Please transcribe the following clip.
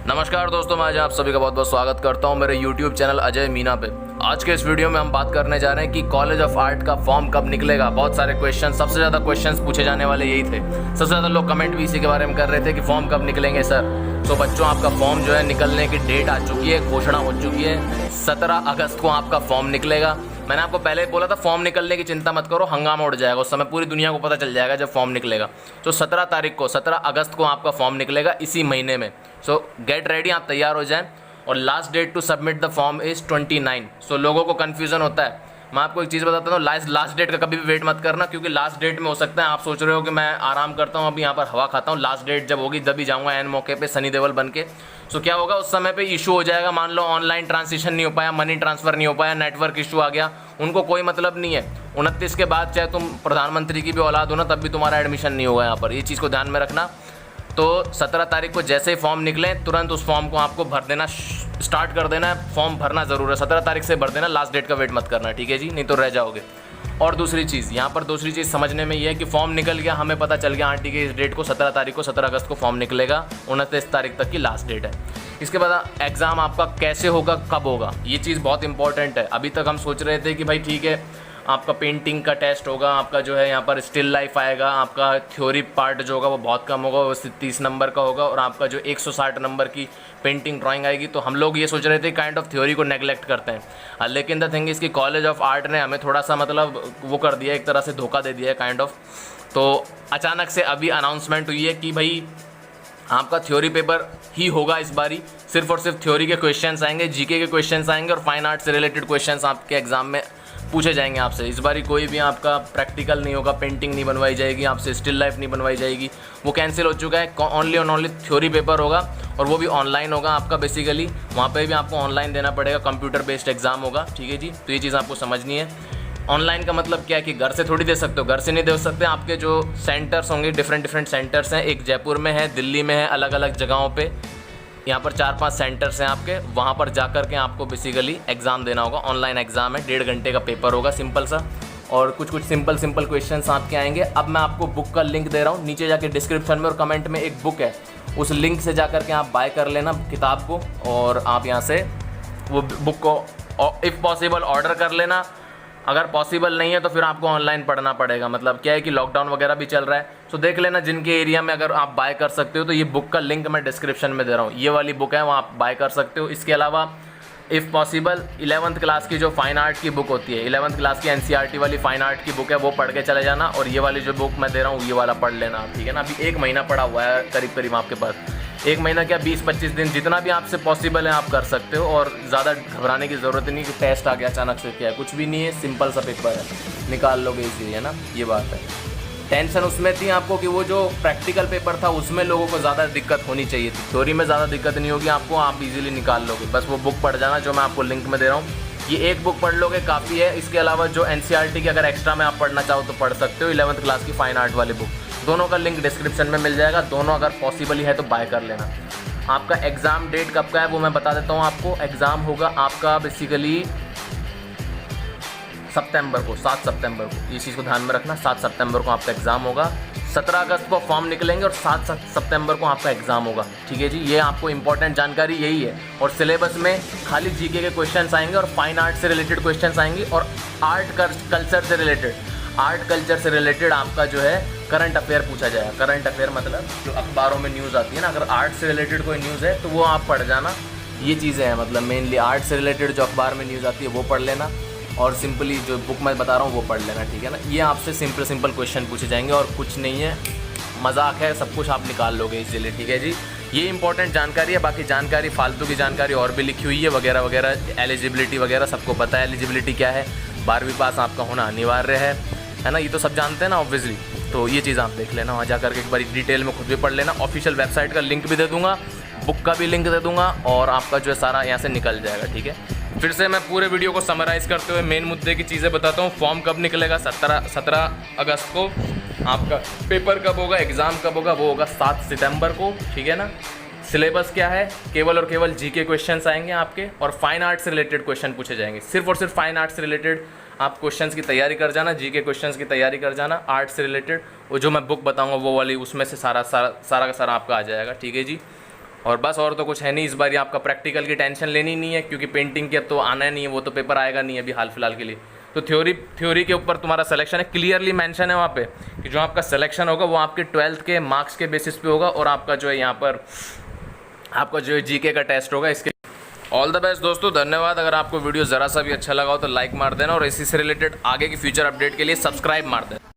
नमस्कार दोस्तों, मैं आज आप सभी का बहुत बहुत स्वागत करता हूं मेरे YouTube चैनल अजय मीना पे। आज के इस वीडियो में हम बात करने जा रहे हैं कि कॉलेज ऑफ आर्ट का फॉर्म कब निकलेगा। बहुत सारे क्वेश्चन, सबसे ज़्यादा क्वेश्चंस पूछे जाने वाले यही थे। सबसे ज़्यादा लोग कमेंट भी इसी के बारे में कर रहे थे कि फॉर्म कब निकलेंगे सर। तो बच्चों, आपका फॉर्म जो है निकलने की डेट आ चुकी है, घोषणा हो चुकी है। 17 अगस्त को आपका फॉर्म निकलेगा। मैंने आपको पहले ही बोला था फॉर्म निकलने की चिंता मत करो, हंगामा उड़ जाएगा। उस समय पूरी दुनिया को पता चल जाएगा जब फॉर्म निकलेगा। तो 17 अगस्त को आपका फॉर्म निकलेगा इसी महीने में। सो गेट रेडी, आप तैयार हो जाएं। और last date to submit the form is 29। सो लोगों को कन्फ्यूज़न होता है। मैं आपको एक चीज़ बताता हूँ, लास्ट डेट का कभी भी वेट मत करना, क्योंकि लास्ट डेट में हो सकता है आप सोच रहे हो कि मैं आराम करता हूँ, अभी यहाँ पर हवा खाता हूँ। लास्ट डेट जब होगी तभी जाऊँगा एन मौके पे सनी देओल बन के। सो क्या होगा, उस समय पे इशू हो जाएगा। मान लो ऑनलाइन ट्रांजेक्शन नहीं हो पाया, मनी ट्रांसफ़र नहीं हो पाया, नेटवर्क इशू आ गया, उनको कोई मतलब नहीं है। 29 के बाद चाहे तुम प्रधानमंत्री की भी औलाद हो ना, तब भी तुम्हारा एडमिशन नहीं होगा यहाँ पर। ये चीज़ को ध्यान में रखना। तो 17 तारीख को जैसे ही फॉर्म निकले तुरंत उस फॉर्म को आपको भर देना, स्टार्ट कर देना है। फॉर्म भरना ज़रूर है, 17 तारीख से भर देना, लास्ट डेट का वेट मत करना, ठीक है जी, नहीं तो रह जाओगे। और दूसरी चीज़ यहाँ पर, दूसरी चीज़ समझने में ये है कि फॉर्म निकल गया, हमें पता चल गया हाँ ठीक है, इस डेट को 17 तारीख को, 17 अगस्त को फॉर्म निकलेगा, 29 तारीख तक की लास्ट डेट है। इसके बाद एग्ज़ाम आपका कैसे होगा, कब होगा, ये चीज़ बहुत इंपॉर्टेंट है। अभी तक हम सोच रहे थे कि भाई ठीक है, आपका पेंटिंग का टेस्ट होगा, आपका जो है यहाँ पर स्टिल लाइफ आएगा, आपका थ्योरी पार्ट जो होगा वो बहुत कम होगा, वो 30 नंबर का होगा, और आपका जो 160 नंबर की पेंटिंग ड्राइंग आएगी। तो हम लोग ये सोच रहे थे काइंड ऑफ थ्योरी को नेगलेक्ट करते हैं, लेकिन द थिंग इसकी कॉलेज ऑफ आर्ट ने हमें थोड़ा सा मतलब वो कर दिया, एक तरह से धोखा दे दिया है काइंड ऑफ। तो अचानक से अभी अनाउंसमेंट हुई है कि भाई आपका थ्योरी पेपर ही होगा इस बारी। सिर्फ और सिर्फ थ्योरी के क्वेश्चंस आएंगे, जीके के क्वेश्चंस आएंगे, और फाइन आर्ट से रिलेटेड क्वेश्चंस आपके एग्जाम में पूछे जाएंगे आपसे। इस बारी कोई भी आपका प्रैक्टिकल नहीं होगा, पेंटिंग नहीं बनवाई जाएगी आपसे, स्टिल लाइफ नहीं बनवाई जाएगी, वो कैंसिल हो चुका है। ओनली और ओनली थ्योरी पेपर होगा, और वो भी ऑनलाइन होगा आपका। बेसिकली वहाँ पे भी आपको ऑनलाइन देना पड़ेगा, कंप्यूटर बेस्ड एग्जाम होगा, ठीक है जी। तो ये चीज़ आपको समझनी है। ऑनलाइन का मतलब क्या है कि घर से थोड़ी दे सकते हो, घर से नहीं दे सकते। आपके जो सेंटर्स होंगे, डिफरेंट सेंटर्स हैं, एक जयपुर में है, दिल्ली में है, अलग अलग जगहों पे यहाँ पर 4-5 सेंटर्स हैं आपके। वहाँ पर जा कर के आपको बेसिकली एग्ज़ाम देना होगा। ऑनलाइन एग्ज़ाम है, 1.5 घंटे का पेपर होगा, सिंपल सा, और कुछ सिंपल क्वेश्चंस आपके आएंगे। अब मैं आपको बुक का लिंक दे रहा हूँ, नीचे जाके डिस्क्रिप्शन में और कमेंट में एक बुक है, उस लिंक से जा कर के आप बाय कर लेना किताब को, और आप यहाँ से वो बुक को इफ़ पॉसिबल ऑर्डर कर लेना। अगर पॉसिबल नहीं है तो फिर आपको ऑनलाइन पढ़ना पड़ेगा। मतलब क्या है कि लॉकडाउन वगैरह भी चल रहा है, तो देख लेना जिनके एरिया में अगर आप बाय कर सकते हो। तो ये बुक का लिंक मैं डिस्क्रिप्शन में दे रहा हूँ, ये वाली बुक है, वहाँ आप बाय कर सकते हो। इसके अलावा इफ़ पॉसिबल 11th क्लास की जो फाइन आर्ट की बुक होती है, 11th क्लास की NCERT वाली फाइन आर्ट की बुक है, वो पढ़ के चले जाना। और ये वाली जो बुक मैं दे रहा हूँ, ये वाला पढ़ लेना आप, ठीक है ना। अभी 1 महीना पड़ा हुआ है करीब आपके पास। 1 महीना क्या, 20-25 दिन, जितना भी आपसे पॉसिबल है आप कर सकते हो। और ज़्यादा घबराने की ज़रूरत नहीं कि टेस्ट आ गया अचानक से, क्या है, कुछ भी नहीं है, सिंपल सा पेपर है, निकाल लोगे इजी, है ना, ये बात है। टेंशन उसमें थी आपको कि वो जो प्रैक्टिकल पेपर था उसमें लोगों को ज़्यादा दिक्कत होनी चाहिए थी। थ्योरी में ज़्यादा दिक्कत नहीं होगी आपको, आप इजीली निकाल लोगे। बस वो बुक पढ़ जाना जो मैं आपको लिंक में दे रहा हूँ। ये एक बुक पढ़ लोगे काफ़ी है। इसके अलावा जो NCERT की अगर एक्स्ट्रा में आप पढ़ना चाहो तो पढ़ सकते हो, 11th क्लास की फाइन आर्ट वाली बुक। दोनों का लिंक डिस्क्रिप्शन में मिल जाएगा, दोनों अगर पॉसिबल ही है तो बाय कर लेना। आपका एग्ज़ाम डेट कब का है वो मैं बता देता हूँ आपको। एग्ज़ाम होगा आपका बेसिकली सितंबर को, 7 सितंबर को, इस चीज़ को ध्यान में रखना। 7 सितंबर को आपका एग्ज़ाम होगा। 17 अगस्त को फॉर्म निकलेंगे और 7 सितंबर को आपका एग्ज़ाम होगा, ठीक है जी। ये आपको इंपॉर्टेंट जानकारी यही है। और सिलेबस में खाली जीके के क्वेश्चंस आएंगे, और फाइन आर्ट से रिलेटेड क्वेश्चंस आएंगे, और आर्ट कल्चर से रिलेटेड आपका जो है करंट अफेयर पूछा जाएगा। करंट अफेयर मतलब जो अखबारों में न्यूज़ आती है ना, अगर आर्ट से रिलेटेड कोई न्यूज़ है तो वो आप पढ़ जाना। ये चीज़ें हैं, मतलब मेनली आर्ट से रिलेटेड जो अखबार में न्यूज़ आती है वो पढ़ लेना, और सिंपली जो बुक मैं बता रहा हूँ वो पढ़ लेना, ठीक है ना। ये आपसे सिंपल क्वेश्चन पूछे जाएंगे, और कुछ नहीं है, मजाक है, सब कुछ आप निकाल लोगे इसीलिए, ठीक है जी। ये इंपॉर्टेंट जानकारी है। बाकी जानकारी, फालतू की जानकारी और भी लिखी हुई है, वगैरह वगैरह, एलिजिबिलिटी वगैरह सबको पता है। एलिजिबिलिटी क्या है, 12वीं पास आपका होना अनिवार्य है ना, ये तो सब जानते हैं ना ऑब्वियसली। तो ये चीज़ आप देख लेना, वहाँ जा करके एक बार डिटेल में खुद भी पढ़ लेना। ऑफिशियल वेबसाइट का लिंक भी दे दूँगा, बुक का भी लिंक दे दूँगा, और आपका जो है सारा यहाँ से निकल जाएगा, ठीक है। फिर से मैं पूरे वीडियो को समराइज़ करते हुए मेन मुद्दे की चीज़ें बताता हूँ। फॉर्म कब निकलेगा, 17 अगस्त को। आपका पेपर कब होगा, एग्ज़ाम कब होगा, वो होगा 7 सितंबर को, ठीक है ना। सिलेबस क्या है, केवल और केवल जीके क्वेश्चंस आएंगे आपके, और फाइन आर्ट से रिलेटेड क्वेश्चन पूछे जाएंगे। सिर्फ और सिर्फ फाइन आर्ट से रिलेटेड आप क्वेश्चंस की तैयारी कर जाना, जीके क्वेश्चंस की तैयारी कर जाना। आर्ट से रिलेटेड वो जो मैं बुक बताऊंगा वो वाली, उसमें से सारा का सारा आपका आ जाएगा, ठीक है जी। और बस, और तो कुछ है नहीं। इस बार आपका प्रैक्टिकल की टेंशन लेनी नहीं है, क्योंकि पेंटिंग की अब तो आना नहीं है, वो तो पेपर आएगा नहीं अभी हाल फिलहाल के लिए। तो थ्योरी के ऊपर तुम्हारा सिलेक्शन है, क्लियरली मेंशन है वहाँ पे कि जो आपका सिलेक्शन होगा वो आपके 12th के मार्क्स के बेसिस पे होगा, और आपका जो है यहाँ पर आपका जो है जीके का टेस्ट होगा। इसके ऑल द बेस्ट दोस्तों, धन्यवाद। अगर आपको वीडियो ज़रा सा भी अच्छा लगा हो तो लाइक मार देना, और इसी से रिलेटेड आगे की फ्यूचर अपडेट के लिए सब्सक्राइब मार देना।